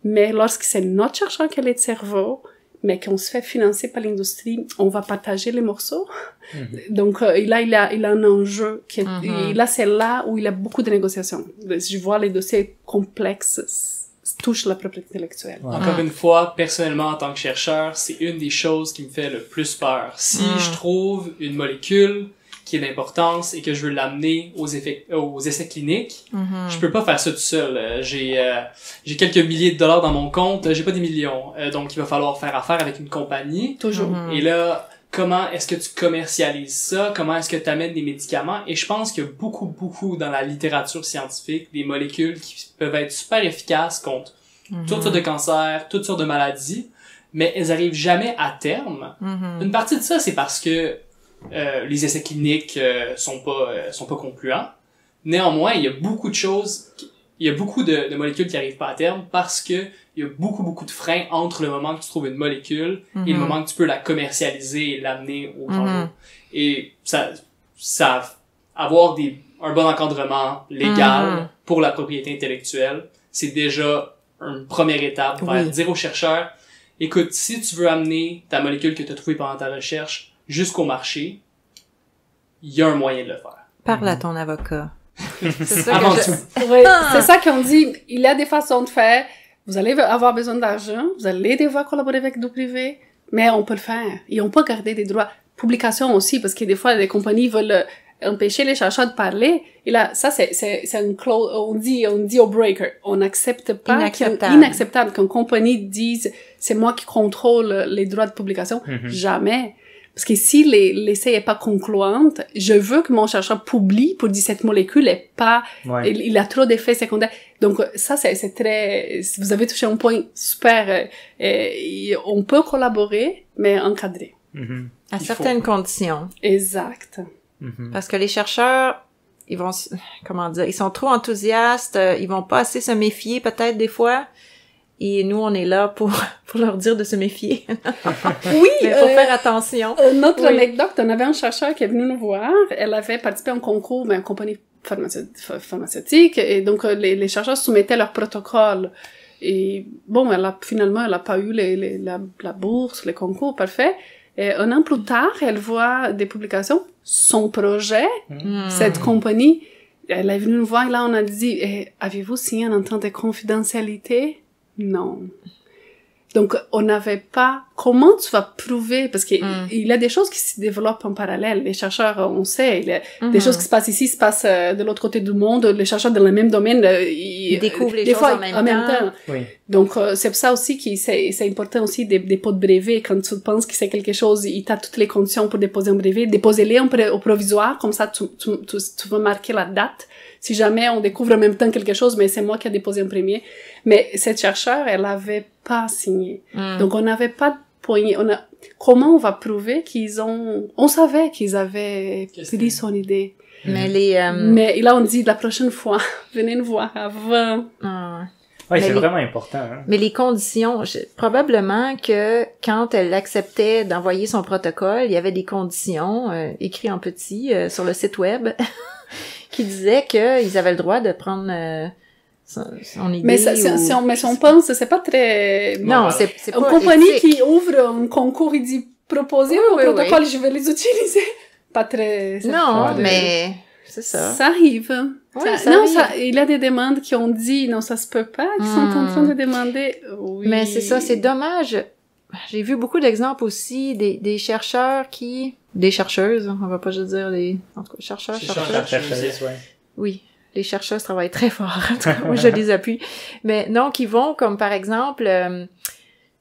Mais lorsque c'est notre chercheur qui a les cerveaux, mais qu'on se fait financer par l'industrie, on va partager les morceaux. Donc, là, il a un enjeu qui est, et là, c'est là où il y a beaucoup de négociations. Je vois les dossiers complexes touchent la propriété intellectuelle. Encore une fois, personnellement, en tant que chercheur, c'est une des choses qui me fait le plus peur. Si je trouve une molécule qui est d'importance et que je veux l'amener aux essais cliniques, je peux pas faire ça tout seul. J'ai quelques milliers de dollars dans mon compte, j'ai pas des millions. Donc, il va falloir faire affaire avec une compagnie. Toujours. Et là, comment est-ce que tu commercialises ça? Comment est-ce que tu amènes des médicaments? Et je pense qu'il y a beaucoup dans la littérature scientifique des molécules qui peuvent être super efficaces contre toutes sortes de cancers, toutes sortes de maladies, mais elles arrivent jamais à terme. Une partie de ça, c'est parce que les essais cliniques sont pas concluants, Néanmoins, il y a beaucoup de choses, il y a beaucoup de molécules qui arrivent pas à terme parce que il y a beaucoup de freins entre le moment que tu trouves une molécule et le moment que tu peux la commercialiser et l'amener au grand jour. Et ça avoir un bon encadrement légal pour la propriété intellectuelle, c'est déjà une première étape vers dire aux chercheurs, écoute, si tu veux amener ta molécule que tu as trouvée pendant ta recherche jusqu'au marché, il y a un moyen de le faire. Parle à ton avocat. C'est ça c'est ça qu'on dit. Il y a des façons de faire. Vous allez avoir besoin d'argent. Vous allez devoir collaborer avec du privé. Mais on peut le faire. Et on peut garder des droits. Publication aussi, parce que des fois, les compagnies veulent empêcher les chercheurs de parler. Et là, ça, c'est une clause, on dit au breaker. On n'accepte pas. Inacceptable qu'une compagnie dise, c'est moi qui contrôle les droits de publication. Jamais. Parce que si l'essai est pas concluante, je veux que mon chercheur publie pour dire cette molécule est pas, il a trop d'effets secondaires. Donc, ça, c'est très, vous avez touché un point super, on peut collaborer, mais encadré. À certaines conditions. Exact. Parce que les chercheurs, ils vont, comment dire, ils sont trop enthousiastes, ils vont pas assez se méfier peut-être des fois. Et nous, on est là pour leur dire de se méfier. Oui! Mais faut faire attention. Notre anecdote, on avait un chercheur qui est venu nous voir. Elle avait participé à un concours, mais une compagnie pharmaceutique. Et donc, les chercheurs soumettaient leur protocole. Et bon, finalement, elle a pas eu la bourse, les concours, parfait. Et un an plus tard, elle voit des publications. Son projet, cette compagnie, elle est venue nous voir. Et là, on a dit, avez-vous signé un entente de confidentialité? Non. Donc, on n'avait pas... Comment tu vas prouver? Parce qu'il y a des choses qui se développent en parallèle. Les chercheurs, on sait, il y a des choses qui se passent ici, se passent de l'autre côté du monde. Les chercheurs dans le même domaine, ils découvrent les des choses fois, en même temps. Oui. Donc, c'est pour ça aussi que c'est important aussi des pots de brevet. Quand tu penses que c'est quelque chose, il t'a toutes les conditions pour déposer un brevet. Déposez-les au provisoire, comme ça, tu vas marquer la date. Si jamais on découvre en même temps quelque chose, mais c'est moi qui ai déposé en premier. Mais cette chercheure, elle avait pas signé. Donc, on n'avait pas de poignée. Comment on va prouver on savait qu'ils avaient pris son idée. Mais mais là, on dit, la prochaine fois, venez nous voir avant. Oui, c'est vraiment important. Hein? Mais les conditions, probablement que quand elle acceptait d'envoyer son protocole, il y avait des conditions écrites en petit sur le site web qui disaient qu'ils avaient le droit de prendre son idée. Mais si on pense, c'est pas très... Non, c'est pas une compagnie éthique. qui ouvre un concours et dit proposez vos protocoles, je vais les utiliser. Pas très... Non, mais c'est ça. Ça arrive. Oui, il y a des demandes qui ont dit non, ça se peut pas, qui sont en train de demander. Oui. Mais c'est ça, c'est dommage. J'ai vu beaucoup d'exemples aussi des chercheurs des chercheuses, on va pas juste dire en tout cas, chercheuses. Ouais. Oui. Les chercheuses travaillent très fort. En tout cas, moi, je les appuie. Mais non, qui vont, comme par exemple,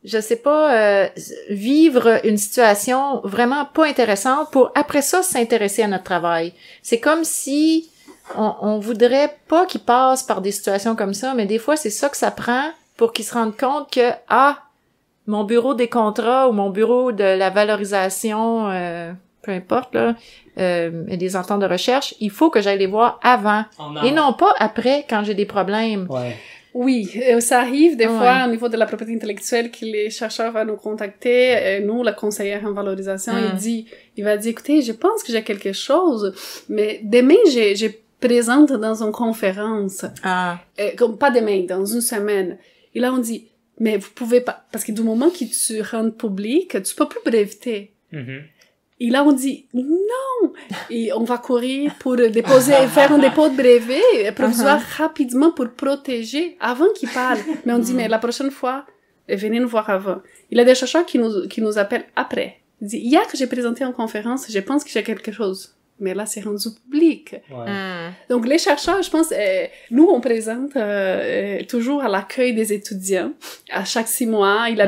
je sais pas, vivre une situation vraiment pas intéressante pour après ça s'intéresser à notre travail. C'est comme si on voudrait pas qu'ils passent par des situations comme ça, mais des fois, c'est ça que ça prend pour qu'ils se rendent compte que, mon bureau des contrats ou mon bureau de la valorisation, peu importe, là, des ententes de recherche, il faut que j'aille les voir avant. Et non pas après, quand j'ai des problèmes. Ouais. Oui, ça arrive des fois au niveau de la propriété intellectuelle que les chercheurs vont nous contacter. Nous, la conseillère en valorisation, il va dire, écoutez, je pense que j'ai quelque chose, mais demain, je présente dans une conférence. Pas demain, dans une semaine. Et là, on dit, mais vous pouvez pas, parce que du moment que tu rends public, tu peux plus breveter. Et là, on dit, non! Et on va courir pour faire un dépôt de brevet provisoire rapidement pour protéger avant qu'ils parlent. Mais on dit, mais la prochaine fois, venez nous voir avant. Il y a des chercheurs qui nous appellent après. Ils disent, hier que j'ai présenté en conférence, je pense que j'ai quelque chose. Mais là, c'est rendu public. Donc, les chercheurs, je pense, nous, on présente toujours à l'accueil des étudiants. À chaque 6 mois, il y a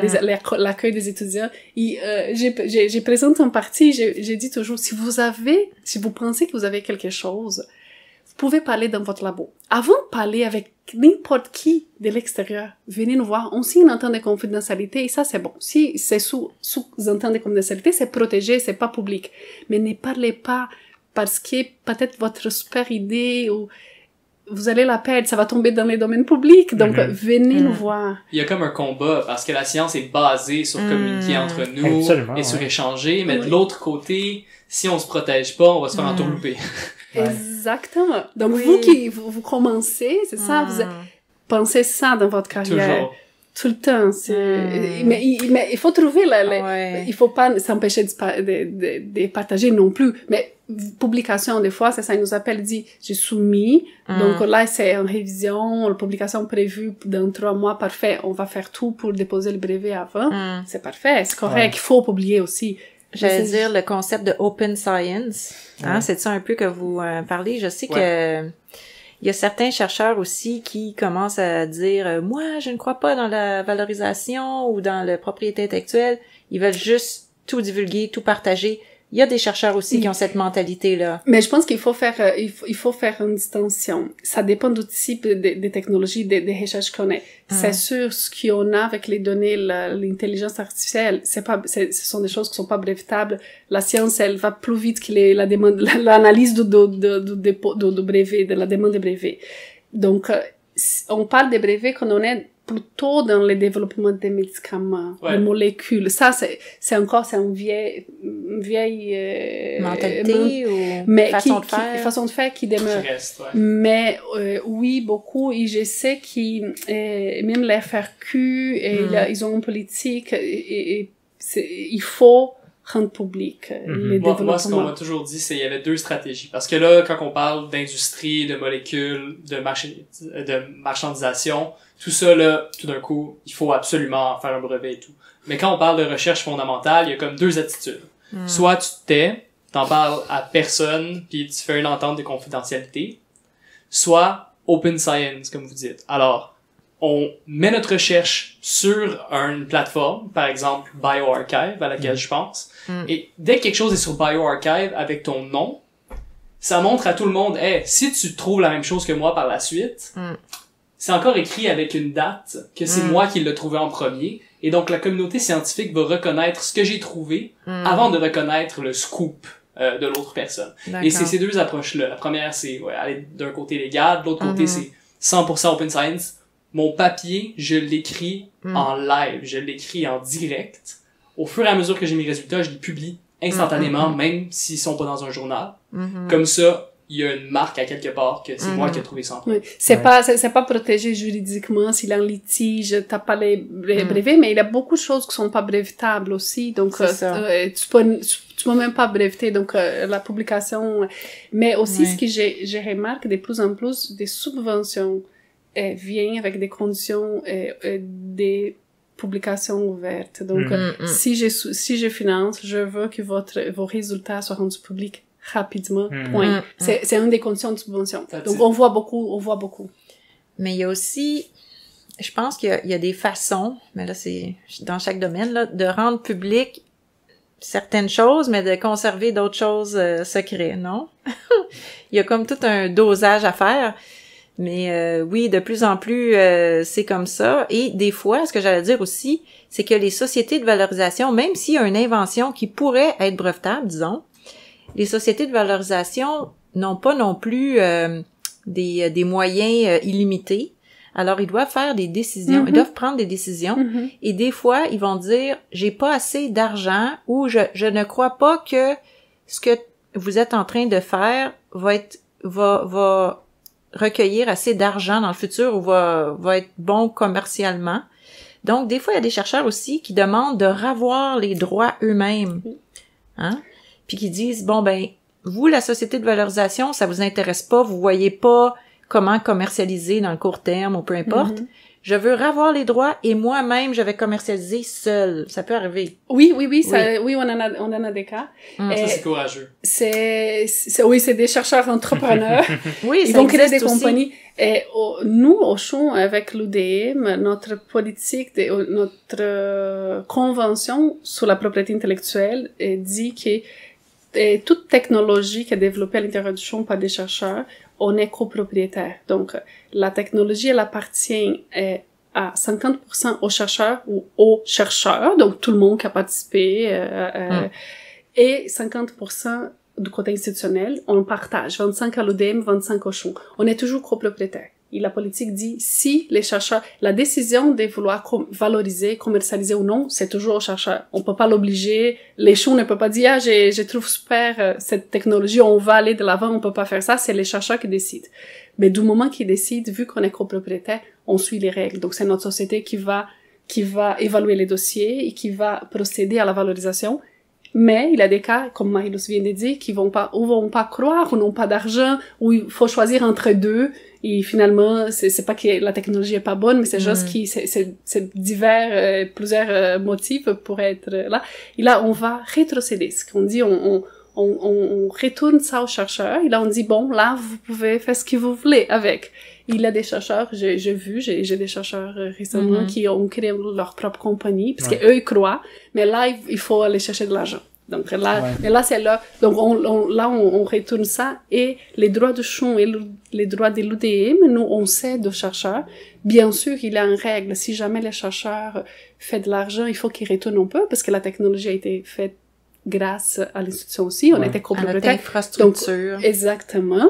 l'accueil des étudiants. Et j'ai présenté en partie, j'ai dit toujours, si vous pensez que vous avez quelque chose, vous pouvez parler dans votre labo. Avant de parler avec n'importe qui de l'extérieur, venez nous voir. On signe une entente de confidentialité et ça, c'est bon. Si c'est sous entente de confidentialité, c'est protégé, c'est pas public. Mais ne parlez pas parce que peut-être votre super idée ou vous allez la perdre, ça va tomber dans les domaines publics, donc venez nous voir. Il y a comme un combat, parce que la science est basée sur communiquer entre nous et sur échanger, mais de l'autre côté, si on se protège pas, on va se faire entourlouper. Exactement. Donc vous commencez, c'est ça, vous pensez ça dans votre carrière. Toujours. Tout le temps, mais il faut trouver il faut pas s'empêcher de partager non plus, mais publication des fois, ça il nous appelle, dit j'ai soumis, donc là c'est en révision, la publication prévue dans 3 mois, parfait, on va faire tout pour déposer le brevet avant, c'est parfait, c'est correct, il faut publier aussi. J'allais dire le concept de open science, c'est ça un peu que vous parlez, je sais que il y a certains chercheurs aussi qui commencent à dire moi, je ne crois pas dans la valorisation ou dans la propriété intellectuelle. Ils veulent juste tout divulguer, tout partager. Il y a des chercheurs aussi qui ont cette mentalité-là. Mais je pense qu'il faut faire, il faut faire une distinction. Ça dépend du type des technologies, des recherches qu'on a. C'est sûr, ce qu'on a avec les données, l'intelligence artificielle, ce sont des choses qui sont pas brevétables. La science, elle va plus vite que l'analyse du brevet, de la demande de brevet. Donc, on parle des brevets qu'on en est plutôt dans le développement des médicaments, des molécules. Ça, c'est une vieille mentalité ou façon de faire qui demeure. Mais oui, beaucoup. Et je sais même la FRQ, ils ont une politique et il faut rendre public les développements. Moi, ce qu'on m'a toujours dit, c'est qu'il y avait 2 stratégies. Parce que là, quand on parle d'industrie, de molécules, de marchandisation, tout ça, là, tout d'un coup, il faut absolument faire un brevet et tout. Mais quand on parle de recherche fondamentale, il y a comme 2 attitudes. Soit tu te tais, t'en parles à personne, puis tu fais une entente de confidentialité. Soit open science, comme vous dites. Alors, on met notre recherche sur une plateforme, par exemple BioArchive, à laquelle je pense, et dès que quelque chose est sur BioArchive avec ton nom, ça montre à tout le monde, si tu trouves la même chose que moi par la suite, c'est encore écrit avec une date que c'est moi qui l'ai trouvé en premier, et donc la communauté scientifique va reconnaître ce que j'ai trouvé avant de reconnaître le scoop de l'autre personne. D'accord. Et c'est ces 2 approches-là. La première, c'est aller d'un côté légal, de l'autre côté, c'est 100% open science. Mon papier, je l'écris en live, je l'écris en direct. Au fur et à mesure que j'ai mes résultats, je les publie instantanément, même s'ils sont pas dans un journal. Comme ça, il y a une marque à quelque part que c'est moi qui ai trouvé ça. Oui. C'est pas protégé juridiquement s'il y a un litige, t'as pas les brevets, mais il y a beaucoup de choses qui sont pas brevétables aussi, donc tu peux même pas breveter, donc la publication. Mais aussi ce que j'ai remarqué de plus en plus, des subventions viennent avec des conditions des publications ouvertes. Donc si je finance, je veux que vos résultats soient rendus publics rapidement, point. C'est une des conditions de subvention. Donc, on voit beaucoup. Mais il y a aussi, je pense qu'il y a des façons, mais là, c'est dans chaque domaine, là, de rendre public certaines choses, mais de conserver d'autres choses secrets, non? Il y a comme tout un dosage à faire. Mais oui, de plus en plus, c'est comme ça. Et des fois, ce que j'allais dire aussi, c'est que les sociétés de valorisation, même s'il y a une invention qui pourrait être brevetable, disons, les sociétés de valorisation n'ont pas non plus des moyens illimités. Alors, ils doivent faire des décisions, ils doivent prendre des décisions. Et des fois, ils vont dire, j'ai pas assez d'argent ou je ne crois pas que ce que vous êtes en train de faire va recueillir assez d'argent dans le futur ou va être bon commercialement. Donc, des fois, il y a des chercheurs aussi qui demandent de ravoir les droits eux-mêmes. Hein? Puis qui disent, bon, ben, vous, la société de valorisation, ça vous intéresse pas, vous voyez pas comment commercialiser dans le court terme ou peu importe. Je veux ravoir les droits et moi-même, je vais commercialiser seul. Ça peut arriver. Oui, on en a des cas. Ça, c'est courageux. C'est des chercheurs entrepreneurs. Oui, ils vont créer des compagnies. Et nous, au Chon, avec l'UDM, notre politique, notre convention sur la propriété intellectuelle dit que toute technologie qui est développée à l'intérieur du Chon par des chercheurs, on est copropriétaire. Donc, la technologie, elle appartient à 50% aux chercheurs ou aux chercheurs, donc tout le monde qui a participé, et 50% du côté institutionnel, on partage 25 à l'UDM, 25 au CHU. On est toujours copropriétaire. Et la politique dit, si les chercheurs, la décision de vouloir valoriser, commercialiser ou non, c'est toujours aux chercheurs. On peut pas l'obliger. Les CHU ne peuvent pas dire, ah, je trouve super cette technologie, on va aller de l'avant, on peut pas faire ça. C'est les chercheurs qui décident. Mais du moment qu'ils décident, vu qu'on est copropriétaire, on suit les règles. Donc c'est notre société qui va évaluer les dossiers et qui va procéder à la valorisation. Mais il y a des cas, comme Marie-Luce vient de dire, qui vont pas croire ou n'ont pas d'argent, où il faut choisir entre deux. Et finalement, c'est pas que la technologie est pas bonne, mais c'est juste c'est divers, plusieurs motifs pour être là. Et là, on va rétrocéder. Ce qu'on dit, on retourne ça aux chercheurs. Et là, on dit, bon, là, vous pouvez faire ce que vous voulez avec. Il y a des chercheurs, j'ai des chercheurs récemment qui ont créé leur propre compagnie, parce qu'eux, ils croient. Mais là, il faut aller chercher de l'argent. Donc là, mais là, c'est là. Donc on retourne ça. Et les droits de CHU et les droits de l'UDM, nous, on cède aux chercheurs. Bien sûr, il y a une règle. Si jamais les chercheurs font de l'argent, il faut qu'ils retournent un peu, parce que la technologie a été faite grâce à l'institution aussi. On était copropriétaire. Infrastructure. Donc, exactement.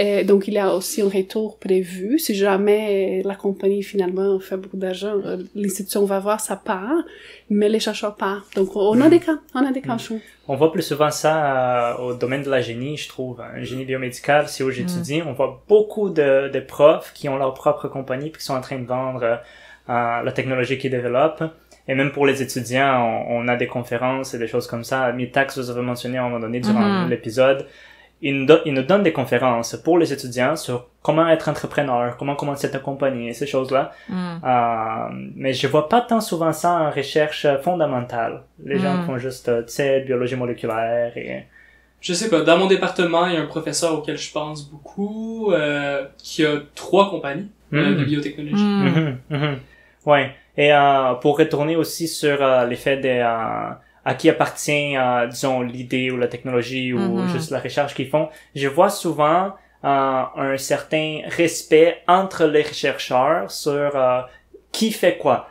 Et donc, il y a aussi un retour prévu. Si jamais la compagnie, finalement, fait beaucoup d'argent, l'institution va voir sa part, mais les chercheurs partent. Donc, on a des cas. On voit plus souvent ça au domaine de la génie, je trouve. Un génie biomédical, c'est où j'étudie. On voit beaucoup de profs qui ont leur propre compagnie puis qui sont en train de vendre la technologie qu'ils développent. Et même pour les étudiants, on a des conférences et des choses comme ça. Mitax, vous avez mentionné à un moment donné durant l'épisode. Ils nous donnent des conférences pour les étudiants sur comment être entrepreneur, comment commencer ta compagnie, ces choses-là. Mais je vois pas tant souvent ça en recherche fondamentale. Les gens font juste, tu sais, biologie moléculaire et... Je sais pas, dans mon département, il y a un professeur auquel je pense beaucoup, qui a 3 compagnies de biotechnologie. Ouais. Et pour retourner aussi sur l'effet à qui appartient, disons, l'idée ou la technologie ou juste la recherche qu'ils font, je vois souvent un certain respect entre les chercheurs sur qui fait quoi.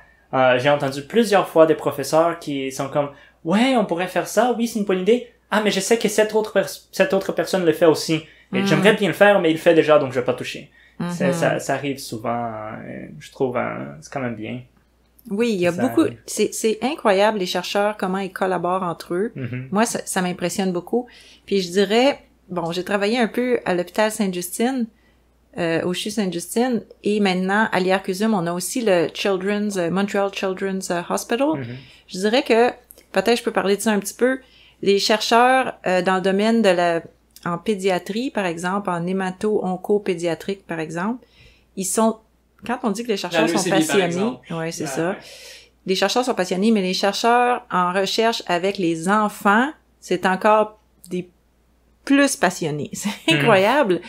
J'ai entendu plusieurs fois des professeurs qui sont comme « Ouais, on pourrait faire ça, oui, c'est une bonne idée. Ah, mais je sais que cette autre personne le fait aussi. Et j'aimerais bien le faire, mais il le fait déjà, donc je vais pas toucher. » Ça arrive souvent, je trouve, c'est quand même bien. Oui, il y a beaucoup, c'est incroyable les chercheurs, comment ils collaborent entre eux. Moi, ça m'impressionne beaucoup. Puis je dirais, bon, j'ai travaillé un peu à l'hôpital Sainte-Justine, au CHU Sainte-Justine, et maintenant, à l'IRCUSUM, on a aussi le Montreal Children's Hospital. Je dirais que, peut-être je peux parler de ça un petit peu, les chercheurs dans le domaine en pédiatrie, par exemple, en hémato-oncopédiatrique, par exemple, ils sont... Quand on dit que les chercheurs sont passionnés, ouais, c'est ça. Les chercheurs sont passionnés, mais les chercheurs en recherche avec les enfants, c'est encore des plus passionnés. C'est incroyable.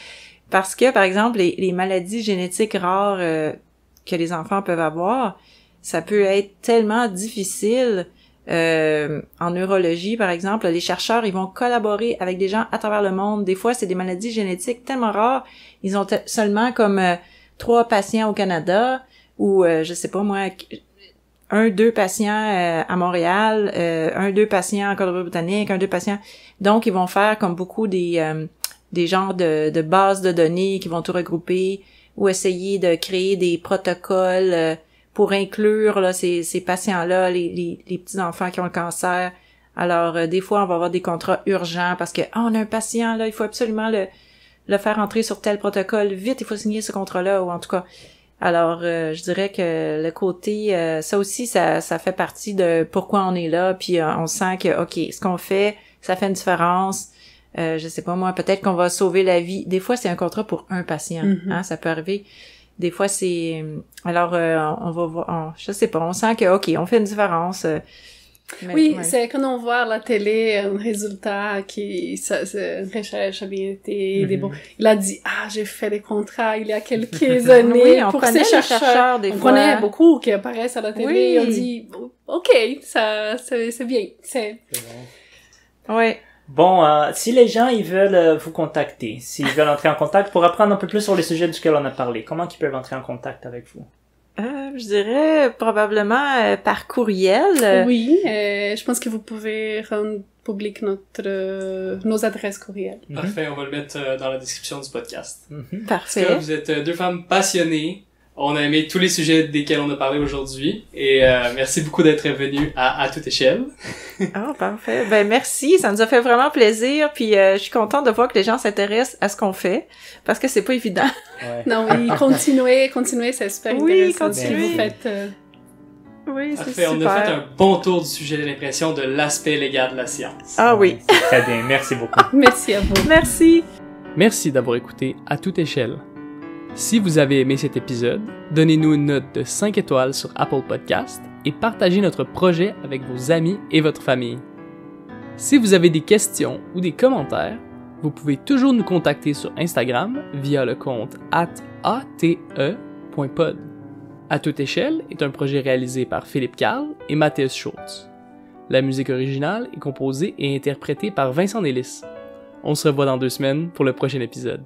Parce que, par exemple, les maladies génétiques rares que les enfants peuvent avoir, ça peut être tellement difficile. En neurologie, par exemple, les chercheurs, ils vont collaborer avec des gens à travers le monde. Des fois, c'est des maladies génétiques tellement rares. Ils ont seulement comme 3 patients au Canada ou, je sais pas moi, 1-2 patients à Montréal, 1-2 patients en Colombie-Britannique, 1-2 patients. Donc, ils vont faire comme beaucoup des genres de bases de données qui vont tout regrouper ou essayer de créer des protocoles pour inclure là ces patients-là, les petits-enfants qui ont le cancer. Alors, des fois, on va avoir des contrats urgents parce que on a un patient, là, il faut absolument le faire entrer sur tel protocole. Vite, il faut signer ce contrat-là, ou en tout cas. Alors, je dirais que le côté, ça aussi, ça fait partie de pourquoi on est là, puis on sent que, OK, ce qu'on fait, ça fait une différence. Je sais pas moi, peut-être qu'on va sauver la vie. Des fois, c'est un contrat pour un patient, hein, ça peut arriver. Des fois, c'est... Alors, on va voir... je sais pas, on sent que, OK, on fait une différence. Mais, oui, ouais. C'est quand on voit à la télé un résultat une recherche a bien été bon. Il a dit, j'ai fait des contrats il y a quelques années oui, pour ces chercheurs. Des fois. On connaît beaucoup qui apparaissent à la télé et on dit, OK, c'est bien. C'est bon. Oui. Bon, si les gens ils veulent vous contacter, s'ils veulent entrer en contact pour apprendre un peu plus sur les sujets duquel on a parlé, comment ils peuvent entrer en contact avec vous? Je dirais probablement par courriel. Oui, je pense que vous pouvez publie nos adresses courriel. Parfait, on va le mettre dans la description du podcast. Parfait. En tout cas, vous êtes deux femmes passionnées. On a aimé tous les sujets desquels on a parlé aujourd'hui. Et merci beaucoup d'être venues à toute échelle. Ah, parfait. Ben merci, ça nous a fait vraiment plaisir. Puis je suis contente de voir que les gens s'intéressent à ce qu'on fait, parce que c'est pas évident. Ouais. Non, oui, continuez, c'est super Oui, intéressant. Ce que continuez. vous faites. Oui, c'est Parfait, super. on a fait un bon tour du sujet de l'impression de l'aspect légal de la science. Ah oui. Très bien, merci beaucoup. Merci à vous. Merci. Merci d'avoir écouté À toute échelle. Si vous avez aimé cet épisode, donnez-nous une note de 5 étoiles sur Apple Podcast et partagez notre projet avec vos amis et votre famille. Si vous avez des questions ou des commentaires, vous pouvez toujours nous contacter sur Instagram via le compte @ate.pod. À toute échelle est un projet réalisé par Philippe Carl et Mathias Schultz. La musique originale est composée et interprétée par Vincent Nélis. On se revoit dans 2 semaines pour le prochain épisode.